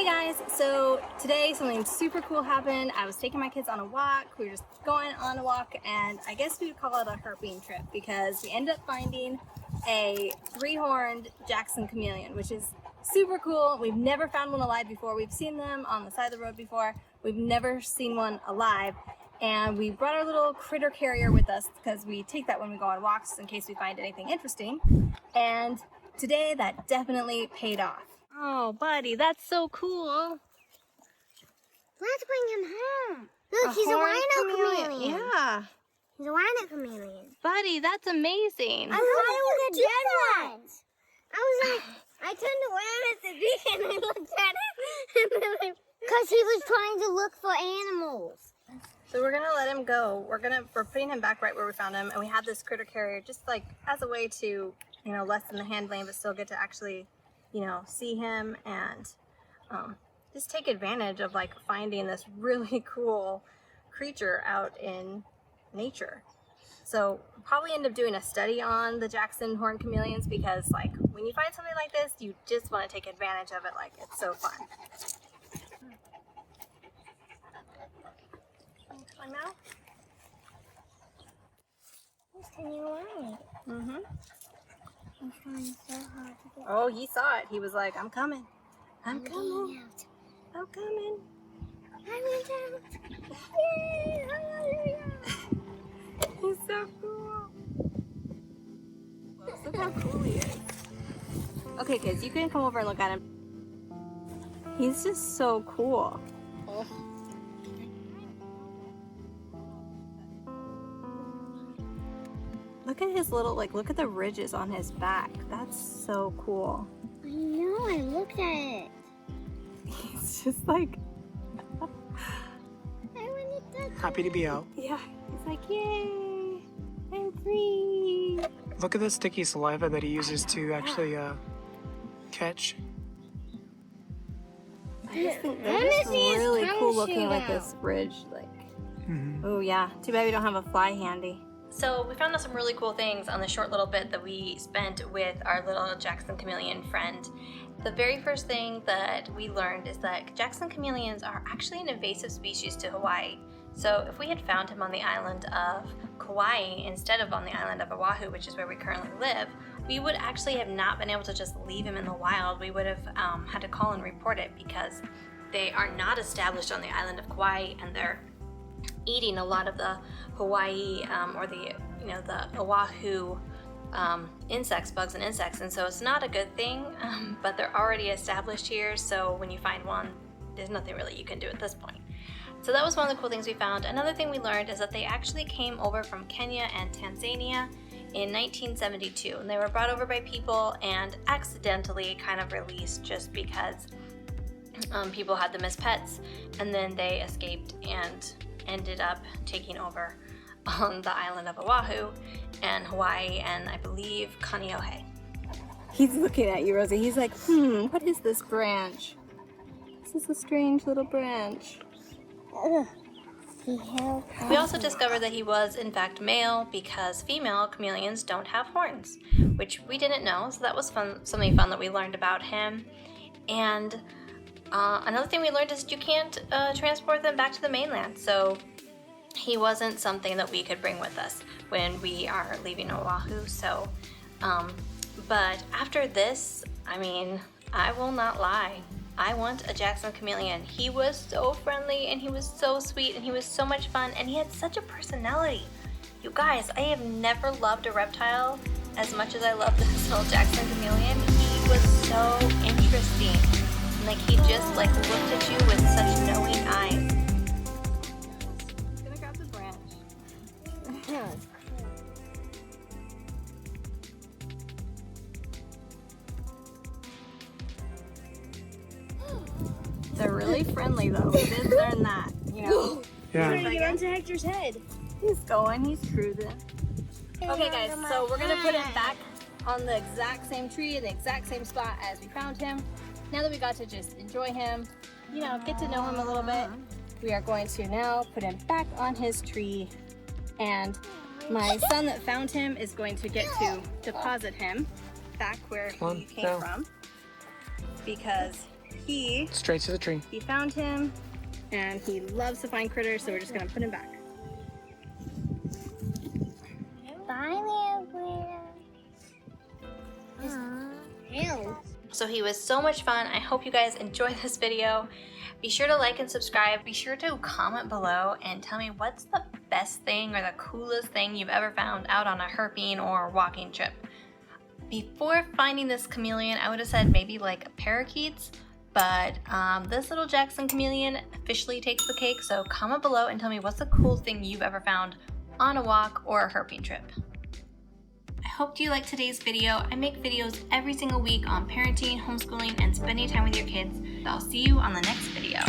guys, so today something super cool happened. I was taking my kids on a walk. We were just going on a walk, and I guess we would call it a herping trip because we ended up finding a three-horned Jackson chameleon, which is super cool. We've never found one alive before. We've seen them on the side of the road before. We've never seen one alive, and we brought our little critter carrier with us because we take that when we go on walks in case we find anything interesting. And today that definitely paid off. Oh, buddy, that's so cool. Let's bring him home. Look, he's a rhino chameleon. Yeah. He's a rhino chameleon. Buddy, that's amazing. I thought it was a dead one. I was like, I turned around at the beacon and looked at it. Because he was trying to look for animals. So we're gonna let him go. We're putting him back right where we found him, and we had this critter carrier just like as a way to, you know, lessen the handling, but still get to actually, you know, see him and just take advantage of like finding this really cool creature out in nature. So we'll probably end up doing a study on the Jackson horned chameleons because like when you find something like this, you just want to take advantage of it. Like it's so fun. Climb out. He's turning around. Mm-hmm. I'm trying so hard to get Oh, he saw it. He was like, I'm coming. I'm coming. I'm coming. I went out. Yay! Hallelujah! He's so cool. Look how cool he is. Okay, kids, you can come over and look at him. He's just so cool. Look at his little, like, look at the ridges on his back. That's so cool. I know, I looked at it. He's just like... Happy to be out. Yeah, he's like, yay, I'm free. Look at the sticky saliva that he uses to actually catch. I just think they're just really cool looking with this ridge. Like, oh yeah, too bad we don't have a fly handy. So we found out some really cool things on the short little bit that we spent with our little Jackson chameleon friend. The very first thing that we learned is that Jackson chameleons are actually an invasive species to Hawaii. So if we had found him on the island of Kauai instead of on the island of Oahu, which is where we currently live, we would actually have not been able to just leave him in the wild. We would have had to call and report it because they are not established on the island of Kauai, and they're eating a lot of the Hawaii or the, you know, the Oahu insects, bugs and insects, and so it's not a good thing, but they're already established here, so when you find one, there's nothing really you can do at this point. So that was one of the cool things we found. Another thing we learned is that they actually came over from Kenya and Tanzania in 1972, and they were brought over by people and accidentally kind of released just because people had them as pets, and then they escaped and ended up taking over on the island of Oahu and Hawaii and I believe Kaneohe. He's looking at you, Rosie. He's like, what is this branch? This is a strange little branch. We also discovered that he was in fact male because female chameleons don't have horns, which we didn't know, so that was fun, something fun that we learned about him. And another thing we learned is you can't transport them back to the mainland, so he wasn't something that we could bring with us when we are leaving Oahu. So, but after this, I mean, I will not lie. I want a Jackson chameleon. He was so friendly and he was so sweet and he was so much fun and he had such a personality. You guys, I have never loved a reptile as much as I love this little Jackson chameleon. He was so interesting. And like he just like looked at you with such knowing eyes. I'm gonna grab the branch. They're really friendly though. We did learn that, you know. Yeah. He's trying to get onto Hector's head. He's going, he's cruising. Okay guys, so we're gonna put him back on the exact same tree in the exact same spot as we found him. Now that we got to just enjoy him, you know, get to know him a little bit, we are going to now put him back on his tree, and my son that found him is going to get to deposit him back where he came from because he... Straight to the tree. He found him, and he loves to find critters, so we're just gonna put him back. Bye, little critter. So he was so much fun. I hope you guys enjoyed this video. Be sure to like and subscribe. Be sure to comment below and tell me what's the best thing or the coolest thing you've ever found out on a herping or walking trip. Before finding this chameleon, I would have said maybe like parakeets, but this little Jackson chameleon officially takes the cake. So comment below and tell me what's the coolest thing you've ever found on a walk or a herping trip. I hope you liked today's video. I make videos every single week on parenting, homeschooling, and spending time with your kids. I'll see you on the next video.